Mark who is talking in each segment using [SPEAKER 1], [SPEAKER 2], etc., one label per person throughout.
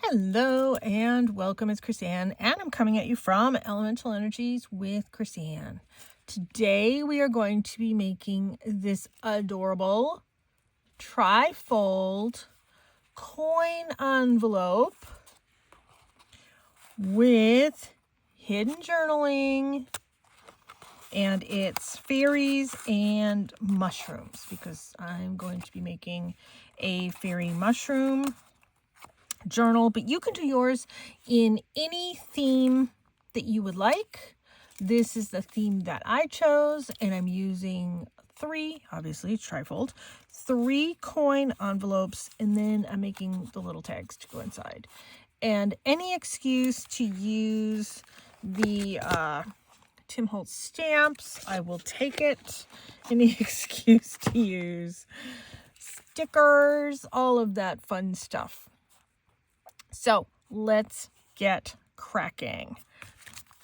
[SPEAKER 1] Hello and welcome. It's Chrisanne, and I'm coming at you from Elemental Energies with Chrisanne. Today we are going to be making this adorable tri-fold coin envelope with hidden journaling, and it's fairies and mushrooms because I'm going to be making a fairy mushroom journal, but you can do yours in any theme that you would like. This is the theme that I chose, and I'm using obviously it's trifold, 3 coin envelopes, and then I'm making the little tags to go inside. And any excuse to use the Tim Holtz stamps, I will take it. Any excuse to use stickers, all of that fun stuff. So let's get cracking.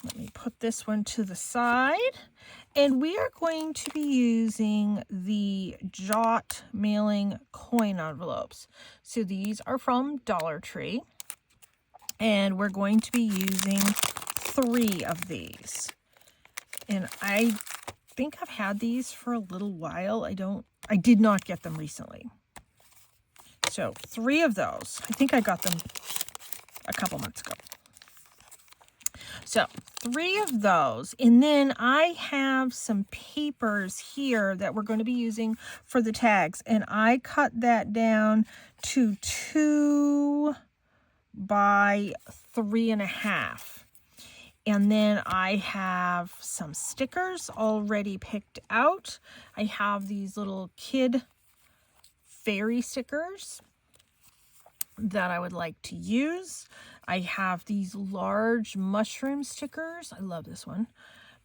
[SPEAKER 1] Let me put this one to the side, and we are going to be using the Jot mailing coin envelopes. So these are from Dollar Tree, and we're going to be using 3 of these. And I think I've had these for a little while. I did not get them recently. So 3 of those. I think I got them a couple months ago. So 3 of those, and then I have some papers here that we're going to be using for the tags, and I cut that down to 2 by 3.5. And then I have some stickers already picked out. I have these little kid fairy stickers that I would like to use. I have these large mushroom stickers. I love this one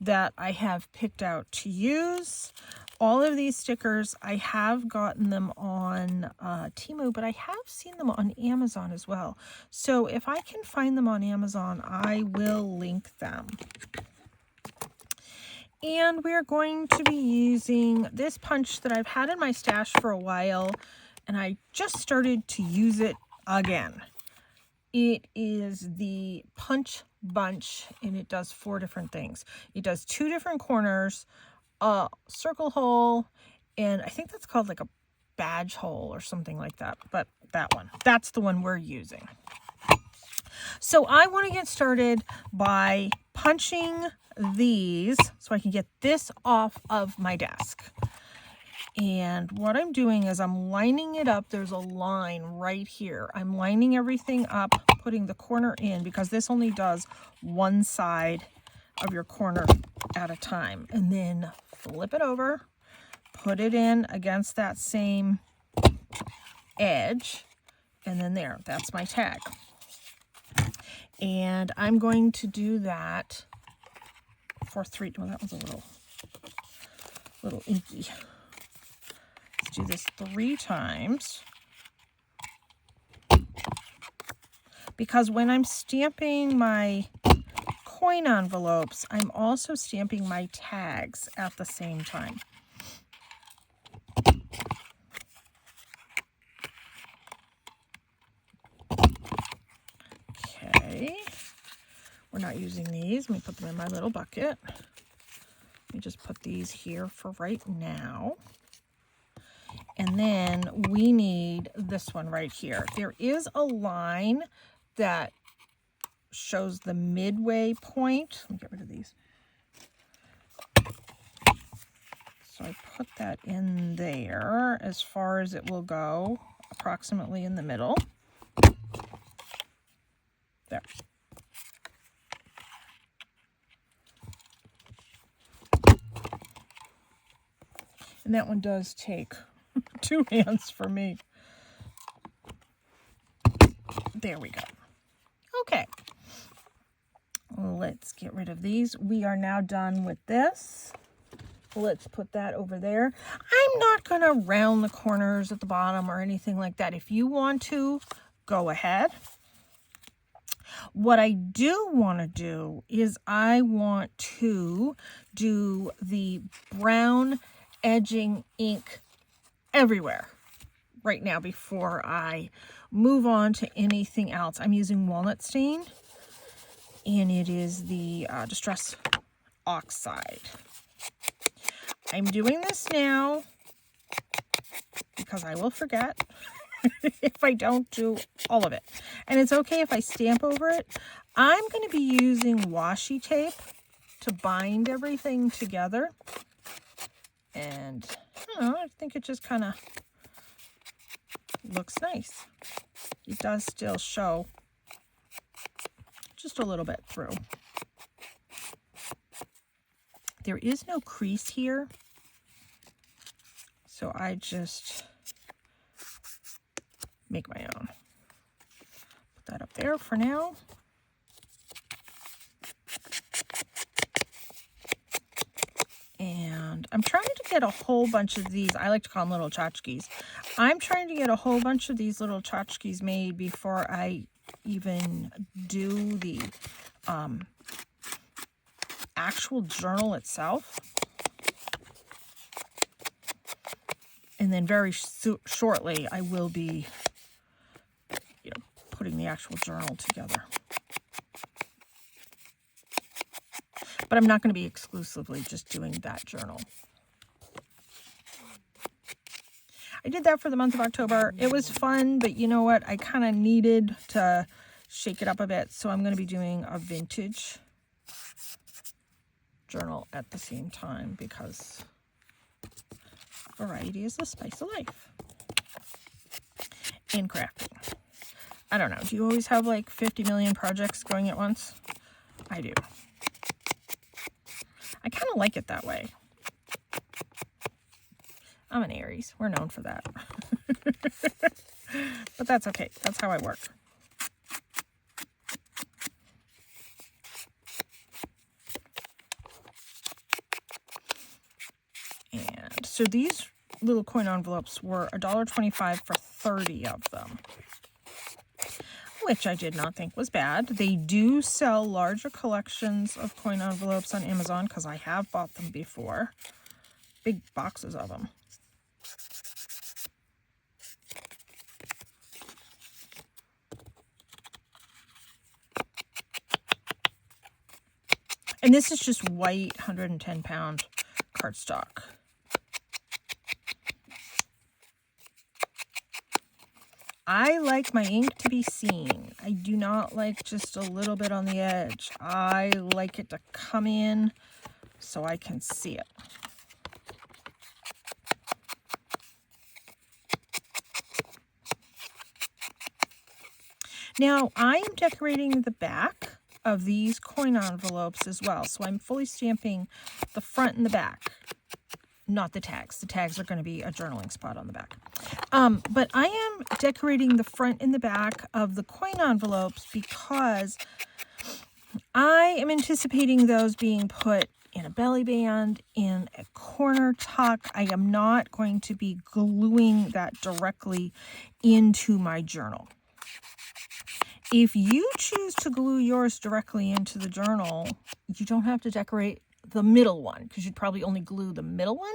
[SPEAKER 1] that I have picked out to use. All of these stickers, I have gotten them on Temu, but I have seen them on Amazon as well. So if I can find them on Amazon, I will link them. And we're going to be using this punch that I've had in my stash for a while, and I just started to use it again. It is the Punch Bunch, and it does 4 different things. It does 2 different corners, a circle hole, and I think that's called like a badge hole or something like that. But that's the one we're using. So I want to get started by punching these so I can get this off of my desk. And what I'm doing is I'm lining it up. There's a line right here. I'm lining everything up, putting the corner in, because this only does one side of your corner at a time. And then flip it over, put it in against that same edge, and then there, that's my tag. And I'm going to do that for 3. Well, that was a little inky. Let's do this 3 times. Because when I'm stamping my coin envelopes, I'm also stamping my tags at the same time. Okay. We're not using these. Let me put them in my little bucket. Let me just put these here for right now. And then we need this one right here. There is a line that shows the midway point. Let me get rid of these. So I put that in there as far as it will go, approximately in the middle. There. And that one does take 2 hands for me. There we go. Okay. Let's get rid of these. We are now done with this. Let's put that over there. I'm not going to round the corners at the bottom or anything like that. If you want to, go ahead. What I do want to do is I want to do the brown edging ink everywhere. right now before I move on to anything else. I'm using walnut stain, and it is the Distress Oxide. I'm doing this now because I will forget if I don't do all of it. And it's okay if I stamp over it. I'm going to be using washi tape to bind everything together. And I don't know, I think it just kind of looks nice. It does still show just a little bit through. There is no crease here, so I just make my own. Put that up there for now. And I'm trying to get a whole bunch of these. I like to call them little tchotchkes. I'm trying to get a whole bunch of these little tchotchkes made before I even do the actual journal itself. And then very shortly, I will be, putting the actual journal together. But I'm not going to be exclusively just doing that journal. I did that for the month of October. It was fun, but you know what? I kind of needed to shake it up a bit. So I'm going to be doing a vintage journal at the same time because variety is the spice of life. In crafting. I don't know. Do you always have like 50 million projects going at once? I do. I kind of like it that way. I'm an Aries. We're known for that. But that's okay. That's how I work. And so these little coin envelopes were $1.25 for 30 of them, which I did not think was bad. They do sell larger collections of coin envelopes on Amazon because I have bought them before. Big boxes of them. And this is just white 110-pound cardstock. I like my ink to be seen. I do not like just a little bit on the edge. I like it to come in so I can see it. Now, I am decorating the back of these coin envelopes as well. So I'm fully stamping the front and the back, not the tags. The tags are going to be a journaling spot on the back. But I am decorating the front and the back of the coin envelopes because I am anticipating those being put in a belly band, in a corner tuck. I am not going to be gluing that directly into my journal. If you choose to glue yours directly into the journal, you don't have to decorate the middle one because you'd probably only glue the middle one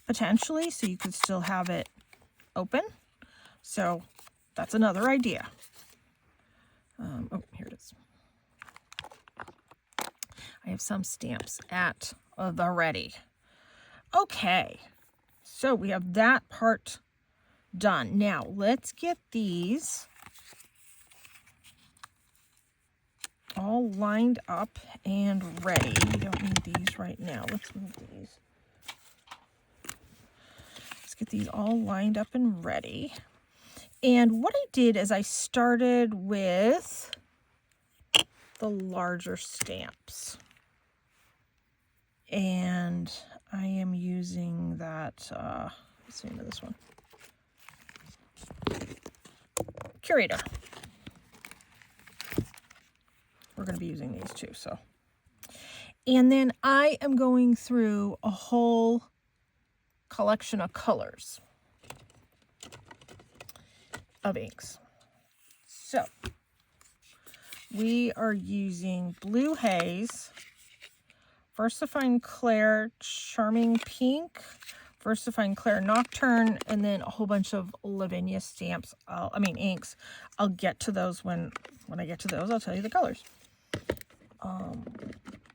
[SPEAKER 1] potentially, so you could still have it open. So that's another idea. Oh, here it is. I have some stamps at the ready. Okay, so we have that part done. Now let's get these all lined up and ready. We don't need these right now. Let's move these. Let's get these all lined up and ready. And what I did is I started with the larger stamps. And I am using that, what's the name of this one? Curator. We're going to be using these too, so. And then I am going through a whole collection of colors of inks. So we are using Blue Haze, VersaFine Clair Charming Pink, VersaFine Claire Nocturne, and then a whole bunch of Lavinia stamps. Inks. I'll get to those when I get to those. I'll tell you the colors.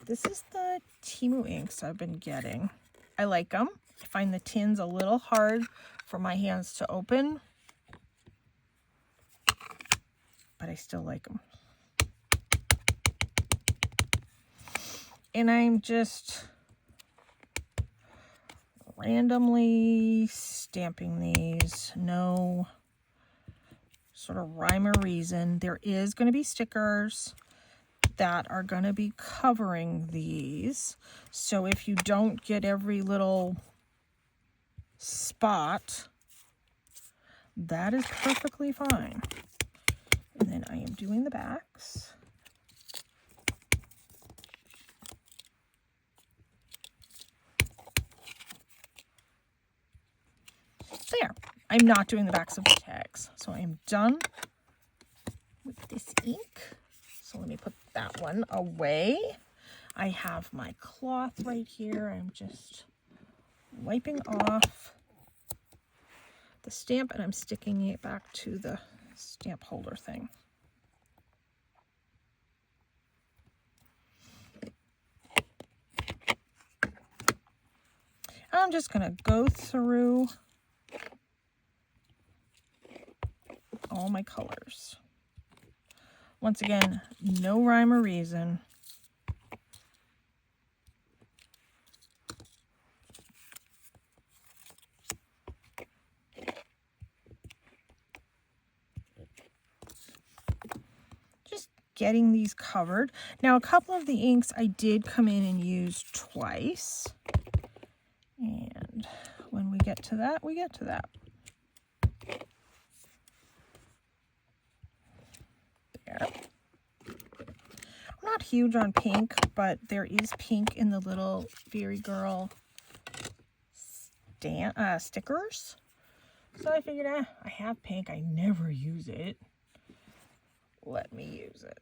[SPEAKER 1] This is the Temu inks I've been getting. I like them. I find the tins a little hard for my hands to open, but I still like them. And I'm just randomly stamping these. No sort of rhyme or reason. There is going to be stickers that are going to be covering these. So if you don't get every little spot, that is perfectly fine. And then I am doing the backs. There. I'm not doing the backs of the tags. So I am done with this ink. So let me put that one away. I have my cloth right here. I'm just wiping off the stamp and I'm sticking it back to the stamp holder thing. I'm just going to go through all my colors. Once again, no rhyme or reason. Just getting these covered. Now, a couple of the inks I did come in and use twice. And when we get to that, we get to that. There. I'm not huge on pink, but there is pink in the little Fairy Girl stickers. So I figured, I have pink. I never use it. Let me use it.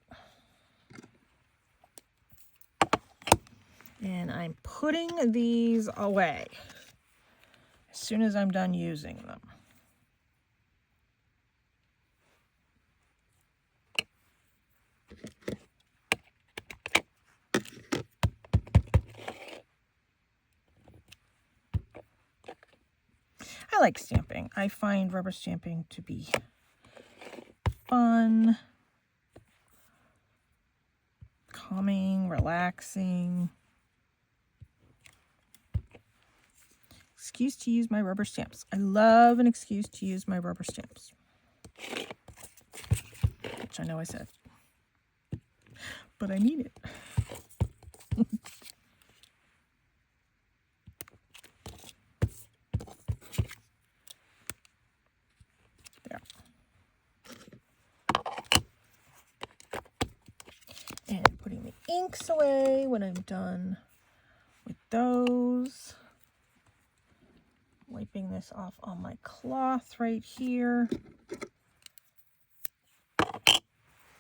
[SPEAKER 1] And I'm putting these away as soon as I'm done using them. I like stamping. I find rubber stamping to be fun, calming, relaxing. Excuse to use my rubber stamps. I love an excuse to use my rubber stamps. Which I know I said. But I mean it. There. And putting the inks away when I'm done with those. Wiping this off on my cloth right here.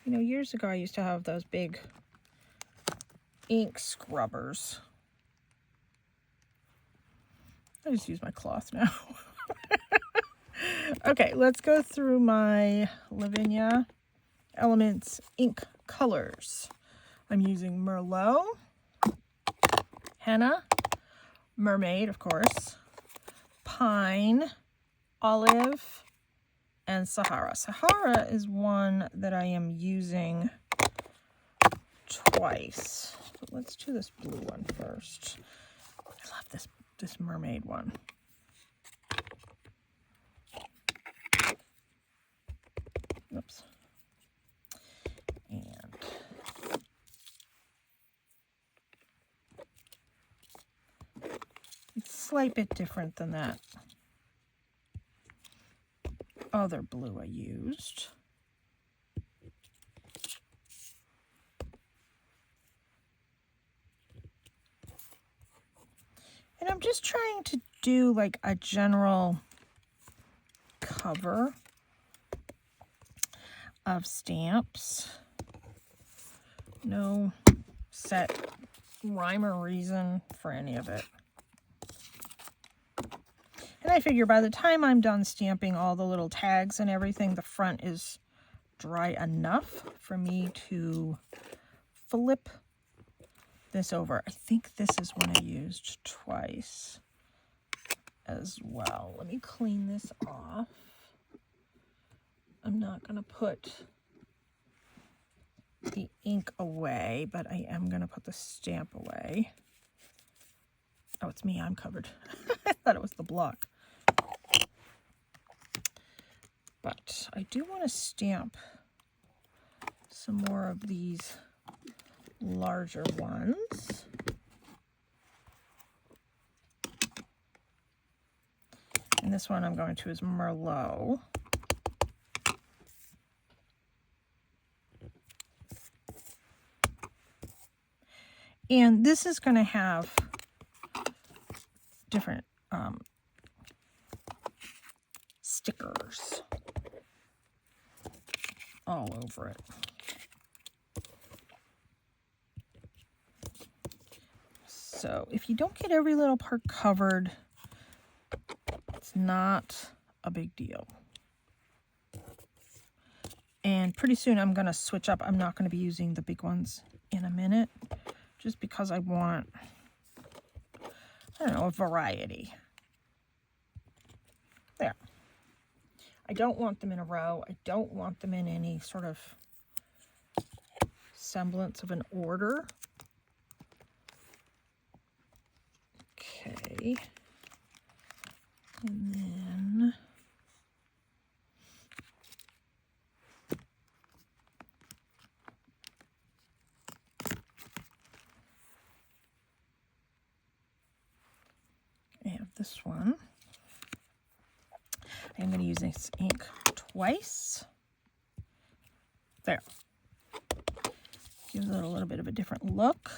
[SPEAKER 1] You know, years ago I used to have those big ink scrubbers. I just use my cloth now. Okay, let's go through my Lavinia Elements ink colors. I'm using Merlot, Henna, Mermaid, of course, Pine, Olive, and Sahara. Sahara is one that I am using twice. But let's do this blue one first. I love this mermaid one. Oops. And it's a slight bit different than that other blue I used. And I'm just trying to do like a general cover of stamps. No set rhyme or reason for any of it. And I figure by the time I'm done stamping all the little tags and everything, the front is dry enough for me to flip this over. I think this is one I used twice as well. Let me clean this off. I'm not going to put the ink away, but I am going to put the stamp away. Oh, it's me. I'm covered. I thought it was the block. But I do want to stamp some more of these larger ones. And this one I'm going to is Merlot. And this is going to have different stickers all over it. So if you don't get every little part covered, it's not a big deal. And pretty soon I'm going to switch up. I'm not going to be using the big ones in a minute, just because I want, I don't know, a variety. There. I don't want them in a row. I don't want them in any sort of semblance of an order. Okay. And then I have this one. I'm going to use this ink twice. There. Gives it a little bit of a different look.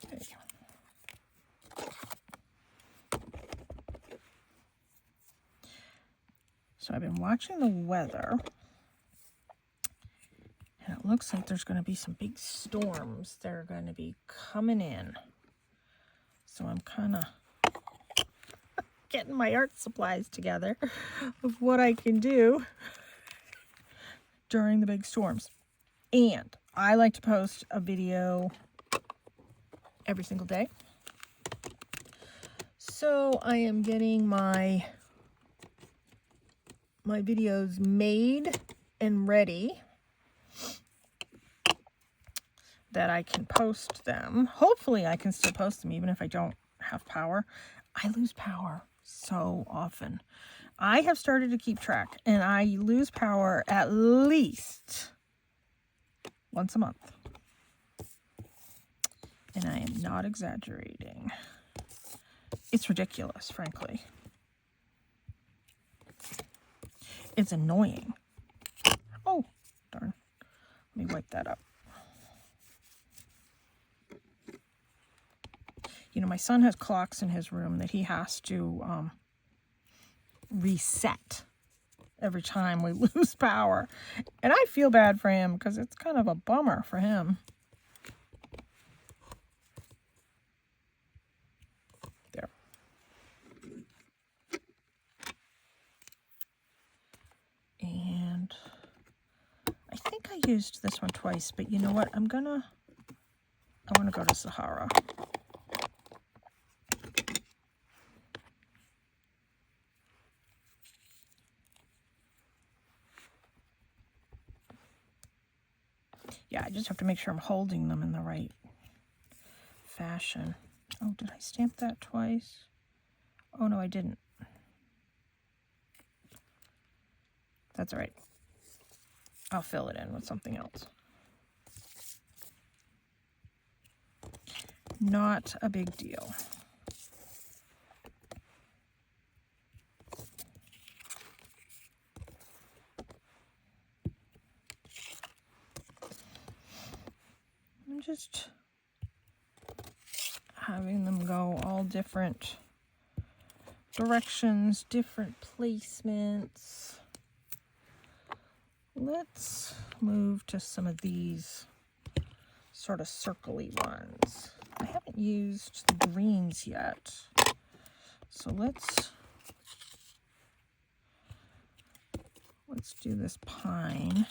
[SPEAKER 1] Okay. So I've been watching the weather, and it looks like there's going to be some big storms that are going to be coming in. So I'm kind of getting my art supplies together of what I can do during the big storms. And I like to post a video every single day. So I am getting my videos made and ready that I can post them. Hopefully I can still post them even if I don't have power. I lose power so often. I have started to keep track, and I lose power at least once a month. And I am not exaggerating. It's ridiculous, frankly. It's annoying. Oh, darn. Let me wipe that up. You know, my son has clocks in his room that he has to reset every time we lose power. And I feel bad for him because it's kind of a bummer for him. There. And I think I used this one twice, but you know what? I want to go to Sahara. Yeah, I just have to make sure I'm holding them in the right fashion. Oh, did I stamp that twice? Oh, no, I didn't. That's all right. I'll fill it in with something else. Not a big deal. I'm just having them go all different directions, different placements. Let's move to some of these sort of circle-y ones. I haven't used the greens yet, so let's do this pine.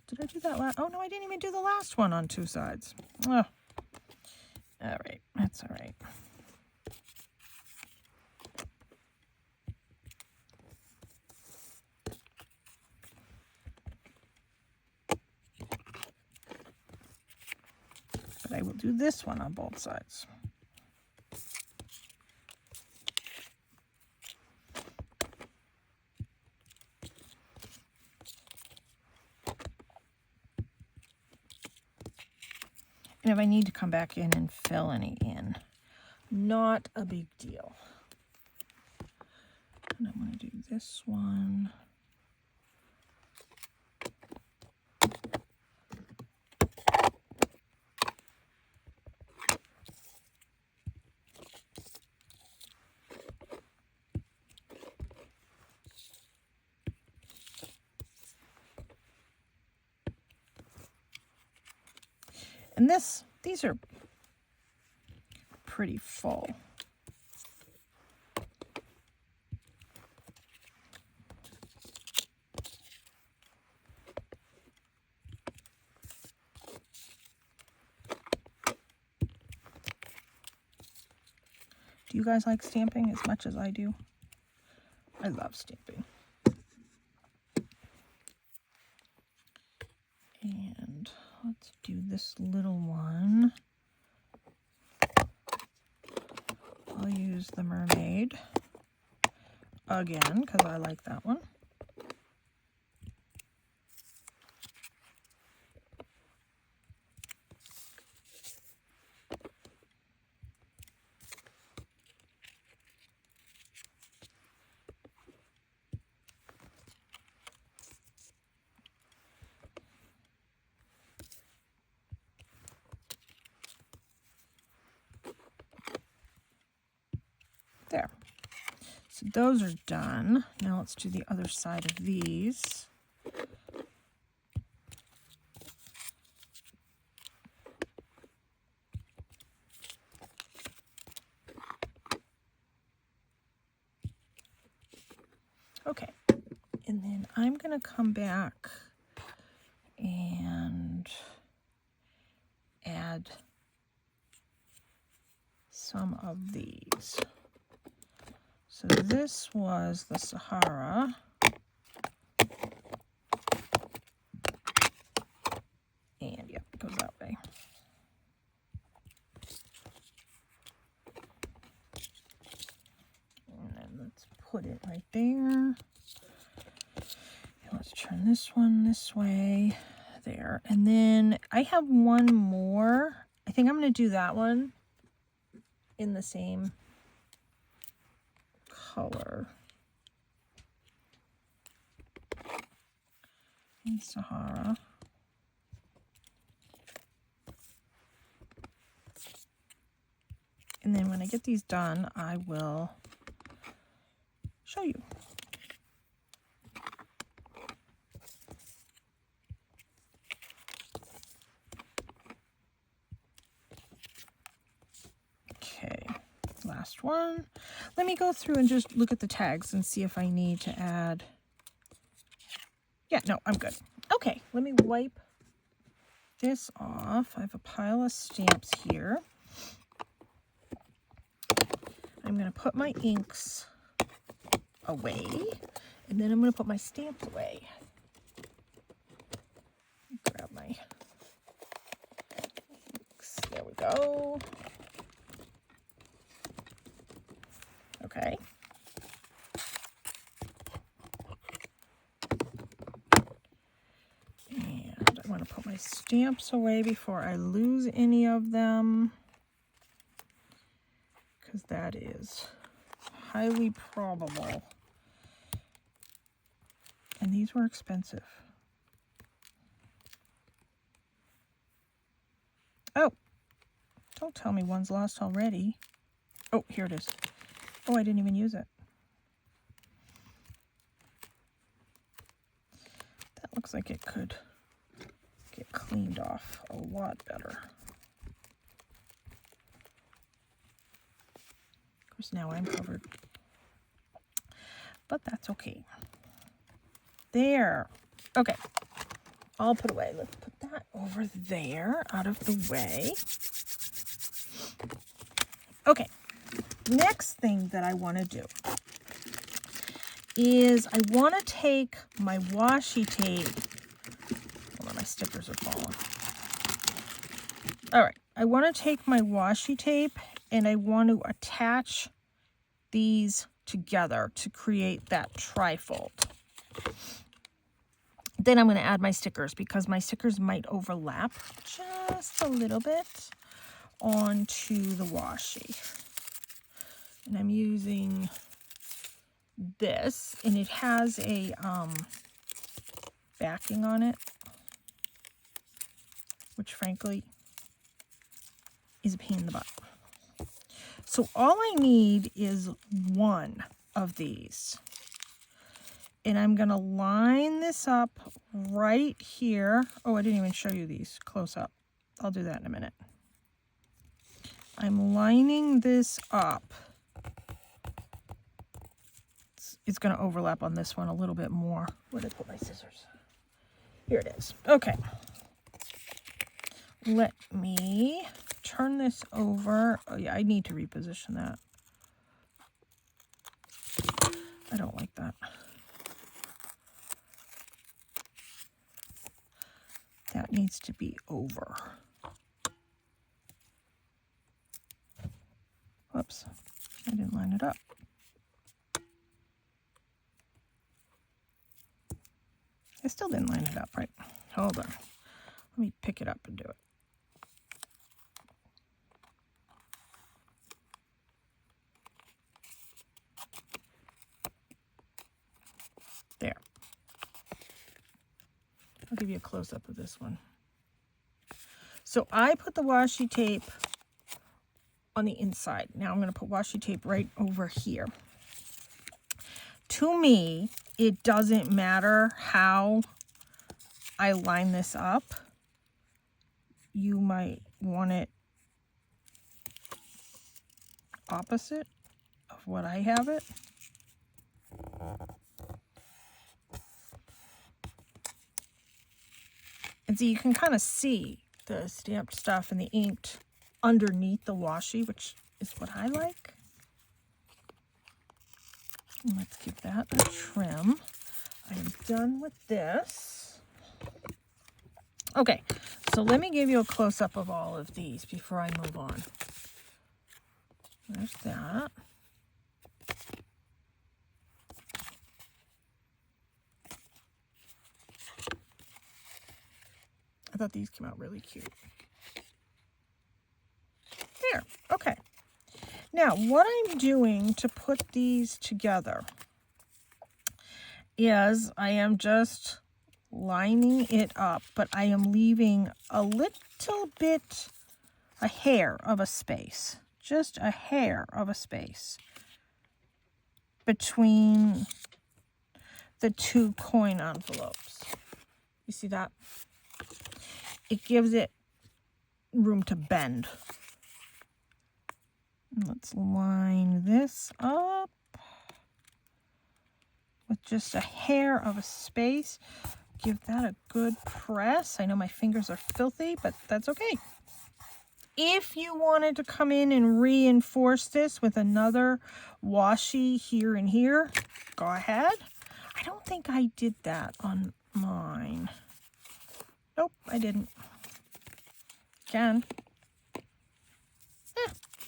[SPEAKER 1] Did I do that last? Oh no, I didn't even do the last one on 2 sides. Oh. All right, that's all right. But I will do this one on both sides. And if I need to come back in and fill any in, not a big deal. And I'm going to do this one. And these are pretty full. Do you guys like stamping as much as I do? I love stamping. And let's do this little one. I'll use the mermaid again because I like that one. There. So those are done. Now let's do the other side of these. Okay. And then I'm going to come back and add some of these. So this was the Sahara. And yep, it goes that way. And then let's put it right there. And let's turn this one this way. There. And then I have one more. I think I'm going to do that one in the same color. In Sahara. And then when I get these done, I will show you. Okay, last one. Let me go through and just look at the tags and see if I need to add. Yeah, no, I'm good. Okay, let me wipe this off. I have a pile of stamps here. I'm going to put my inks away, and then I'm going to put my stamps away. Grab my inks. There we go. Okay. And I want to put my stamps away before I lose any of them, because that is highly probable. And these were expensive. Oh, Don't tell me one's lost already. Oh, here it is. Oh, I didn't even use it. That looks like it could get cleaned off a lot better. Of course, now I'm covered. But that's okay. There. Okay. I'll put away. Let's put that over there, out of the way. Okay. Next thing that I want to do is I want to take my washi tape. Hold on, my stickers are falling. All right. I want to take my washi tape and I want to attach these together to create that trifold. Then I'm going to add my stickers because my stickers might overlap just a little bit onto the washi. And I'm using this, and it has a backing on it, which frankly is a pain in the butt. So all I need is one of these. And I'm going to line this up right here. Oh, I didn't even show you these close up. I'll do that in a minute. I'm lining this up. It's going to overlap on this one a little bit more. Where did I put my scissors? Here it is. Okay. Let me turn this over. Oh, yeah, I need to reposition that. I don't like that. That needs to be over. Whoops, I didn't line it up. I still didn't line it up right. Hold on. Let me pick it up and do it. There. I'll give you a close-up of this one. So I put the washi tape on the inside. Now I'm going to put washi tape right over here. To me, it doesn't matter how I line this up. You might want it opposite of what I have it. And so you can kind of see the stamped stuff and the inked underneath the washi, which is what I like. And let's give that a trim. I am done with this. Okay, so let me give you a close-up of all of these before I move on. There's that. I thought these came out really cute. There, okay. Now, what I'm doing to put these together is I am just lining it up, but I am leaving a little bit, a hair of a space, just a hair of a space between the two coin envelopes. You see that? It gives it room to bend. Let's line this up with just a hair of a space. Give that a good press. I know my fingers are filthy, but that's okay. If you wanted to come in and reinforce this with another washi here and here, go ahead. I don't think I did that on mine. Nope, I didn't. Can.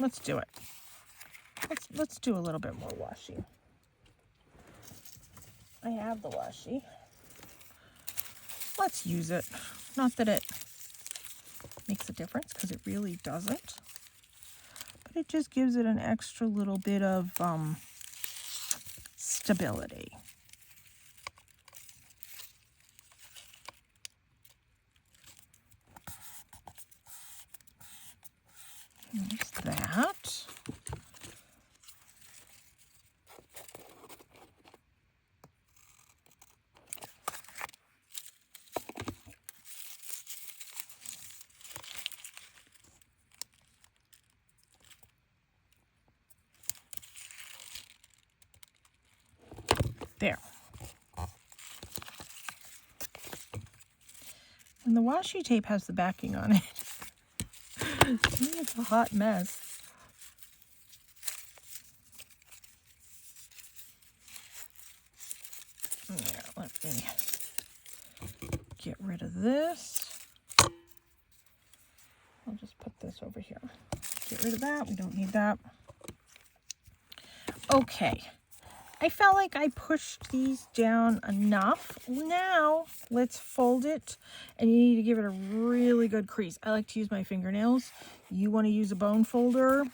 [SPEAKER 1] Let's do it. Let's do a little bit more washi. I have the washi. Let's use it. Not that it makes a difference, because it really doesn't. But it just gives it an extra little bit of stability. There's that. There. And the washi tape has the backing on it. It's a hot mess. Yeah, let me get rid of this. I'll just put this over here. Get rid of that. We don't need that. Okay. I felt like I pushed these down enough. Now, let's fold it, and you need to give it a really good crease. I like to use my fingernails. You want to use a bone folder?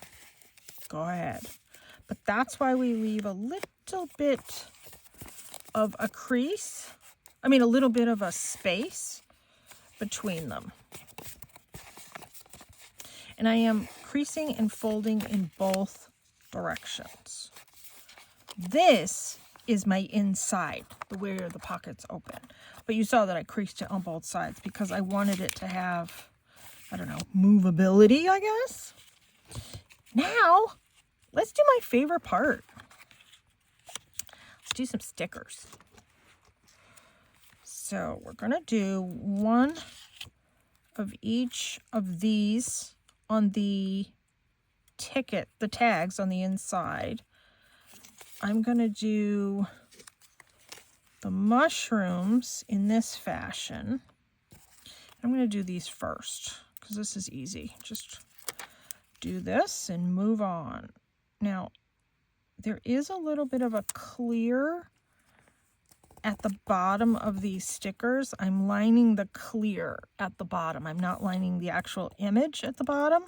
[SPEAKER 1] Go ahead. But that's why we leave a little bit of a crease. I mean, a little bit of a space between them. And I am creasing and folding in both directions. This is my inside, where the pockets open. But you saw that I creased it on both sides because I wanted it to have, I don't know, movability, I guess. Now, let's do my favorite part. Let's do some stickers. So we're going to do one of each of these on the ticket, the tags on the inside. I'm going to do the mushrooms in this fashion. I'm going to do these first because this is easy. Just do this and move on. Now, there is a little bit of a clear at the bottom of these stickers. I'm lining the clear at the bottom. I'm not lining the actual image at the bottom.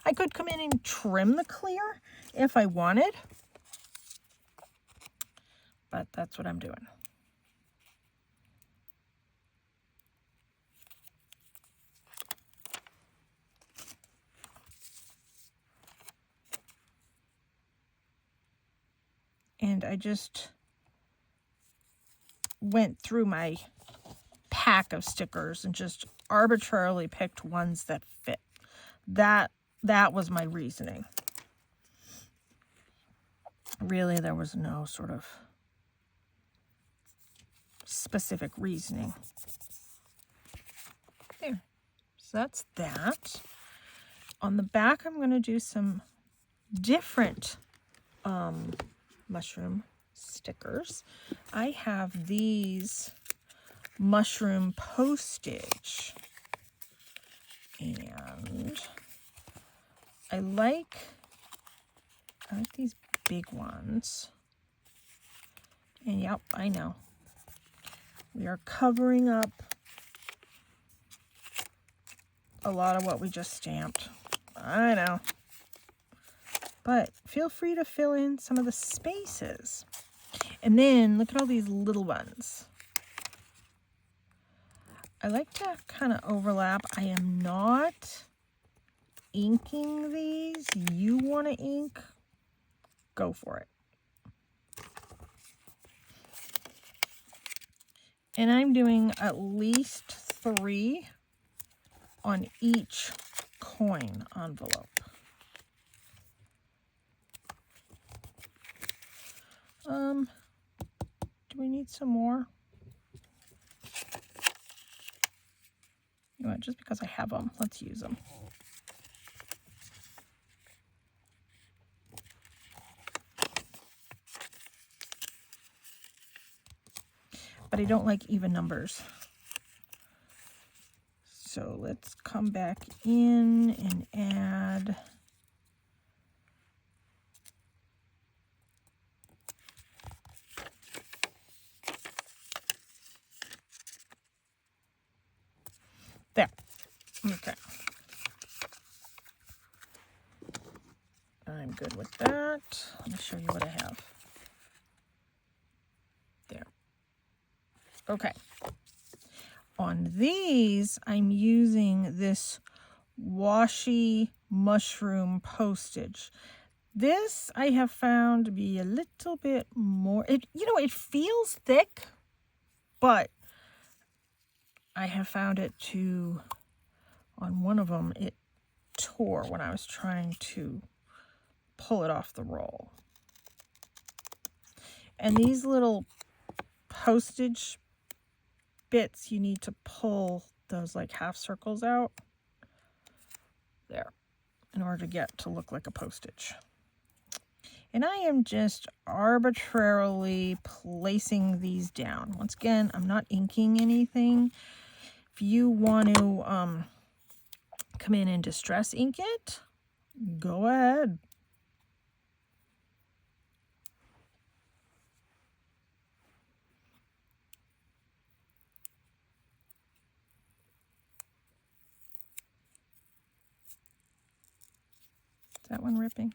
[SPEAKER 1] I could come in and trim the clear if I wanted. But that's what I'm doing. And I just went through my pack of stickers and just arbitrarily picked ones that fit. That was my reasoning. Really, there was no sort of specific reasoning. There. So that's that. On the back, I'm going to do some different mushroom stickers. I have these mushroom postage. And I like these big ones. And yep, I know. We are covering up a lot of what we just stamped. I know. But feel free to fill in some of the spaces. And then look at all these little ones. I like to kind of overlap. I am not inking these. You want to ink? Go for it. And I'm doing at least 3 on each coin envelope. Do we need some more? You know what, just because I have them, let's use them. But I don't like even numbers. So let's come back in and add there. Okay. I'm good with that. Let me show you what I have. There. Okay. On these, I'm using this washi mushroom postage. This I have found to be a little bit more, it feels thick, but I have found it to, on one of them, it tore when I was trying to pull it off the roll. And these little postage bits, you need to pull those like half circles out there in order to get to look like a postage. And I am just arbitrarily placing these down. Once again, I'm not inking anything. If you want to come in and distress ink it, go ahead. Is that one ripping?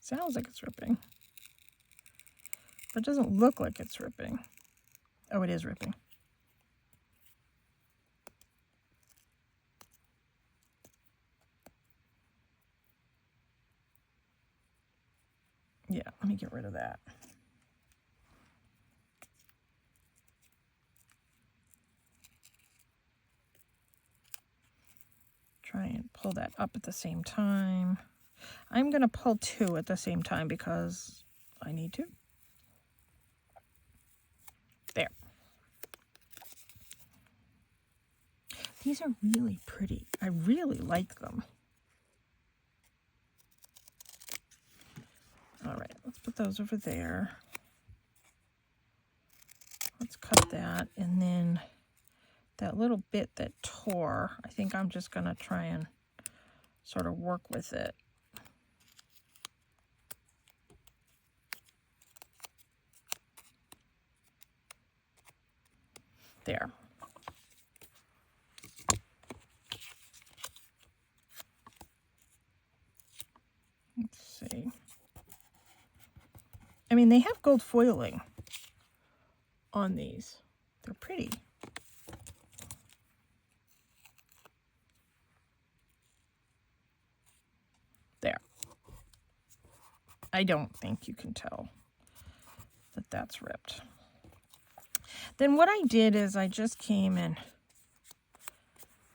[SPEAKER 1] Sounds like it's ripping, but it doesn't look like it's ripping. Oh, it is ripping. Yeah, let me get rid of that. Try and pull that up at the same time. I'm going to pull two at the same time because I need to. There. These are really pretty. I really like them. All right, let's put those over there. Let's cut that, and then that little bit that tore, I think I'm just going to try and sort of work with it. There. Let's see. I mean, they have gold foiling on these. They're pretty. There. I don't think you can tell that that's ripped. Then what I did is I just came and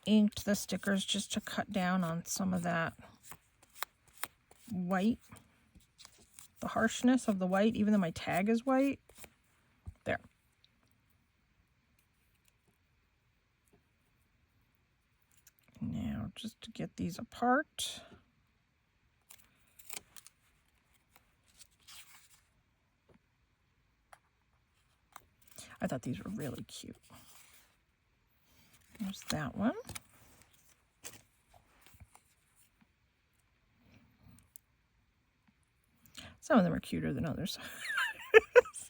[SPEAKER 1] inked the stickers just to cut down on some of that white, the harshness of the white, even though my tag is white. There. Now, just to get these apart. I thought these were really cute. There's that one. Some of them are cuter than others.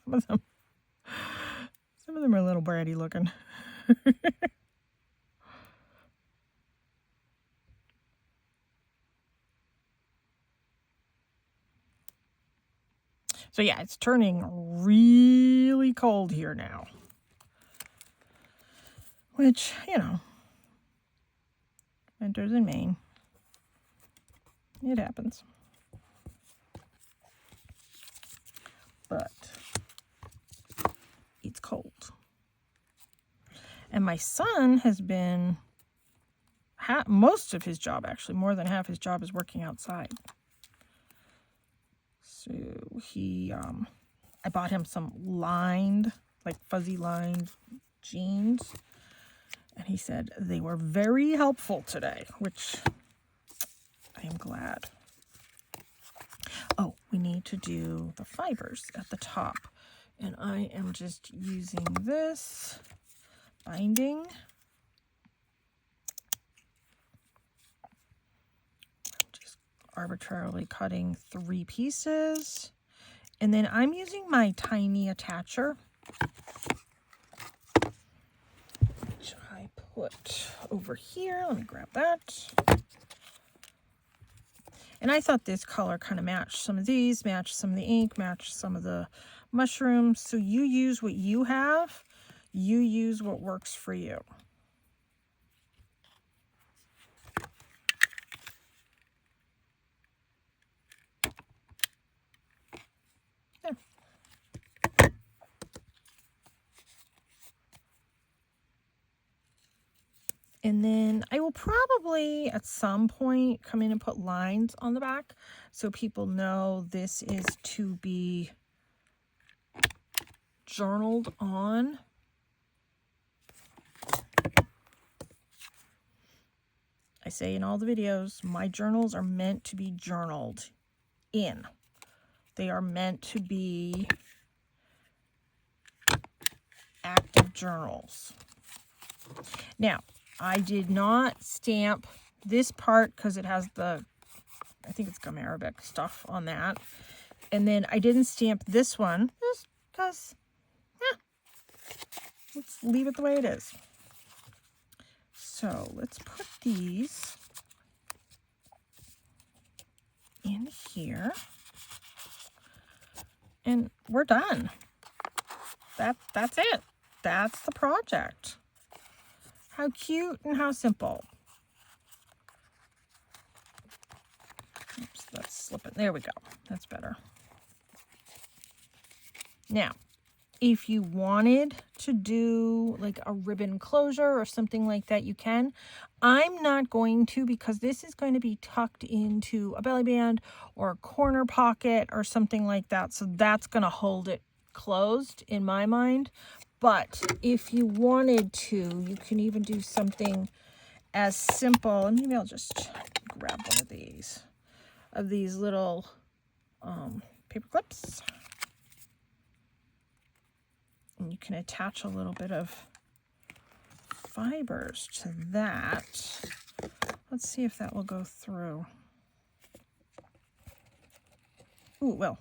[SPEAKER 1] some of them are a little bratty looking. So yeah, it's turning really cold here now. Which, you know, winters in Maine. It happens. But it's cold. And my son has been, most of his job, actually, more than half his job is working outside. So he, I bought him some lined, like fuzzy lined jeans. And he said they were very helpful today, which I am glad. Oh, we need to do the fibers at the top. And I am just using this binding. Just arbitrarily cutting 3 pieces. And then I'm using my tiny attacher, which I put over here. Let me grab that. And I thought this color kind of matched some of these, matched some of the ink, matched some of the mushrooms. So you use what you have. You use what works for you. And then I will probably at some point come in and put lines on the back so people know this is to be journaled on. I say in all the videos, my journals are meant to be journaled in. They are meant to be active journals. Now, I did not stamp this part because it has the, I think it's gum Arabic stuff on that. And then I didn't stamp this one just because, let's leave it the way it is. So let's put these in here. And we're done. That's it. That's the project. How cute and how simple. Oops, let's slip it. There we go. That's better. Now, if you wanted to do like a ribbon closure or something like that, you can. I'm not going to because this is going to be tucked into a belly band or a corner pocket or something like that. So that's going to hold it closed in my mind. But if you wanted to, you can even do something as simple, and maybe I'll just grab one of these little paper clips. And you can attach a little bit of fibers to that. Let's see if that will go through. Ooh, it will.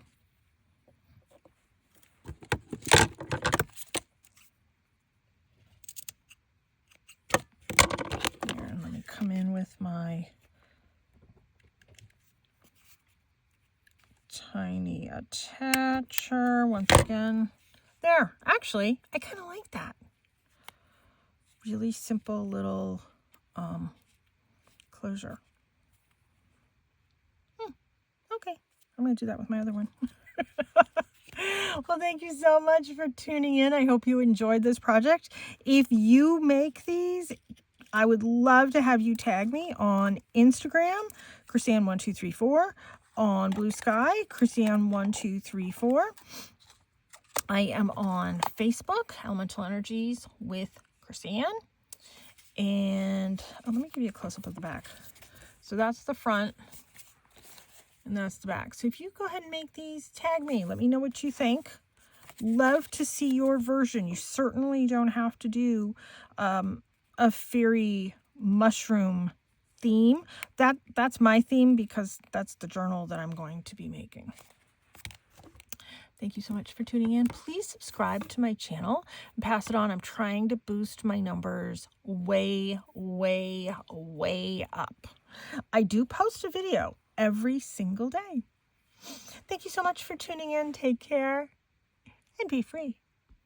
[SPEAKER 1] Here, and let me come in with my tiny attacher once again. There, actually, I kind of like that. Really simple little closure. Okay, I'm going to do that with my other one. Well, thank you so much for tuning in. I hope you enjoyed this project. If you make these, I would love to have you tag me on Instagram, Chrisanne1234, on Blue Sky, Chrisanne1234. I am on Facebook, Elemental Energies with Chrisanne. And let me give you a close-up of the back. So that's the front, and that's the back. So if you go ahead and make these, tag me. Let me know what you think. Love to see your version. You certainly don't have to do a fairy mushroom theme. That's my theme because that's the journal that I'm going to be making. Thank you so much for tuning in. Please subscribe to my channel and pass it on. I'm trying to boost my numbers way, way, way up. I do post a video every single day. Thank you so much for tuning in. Take care and be free.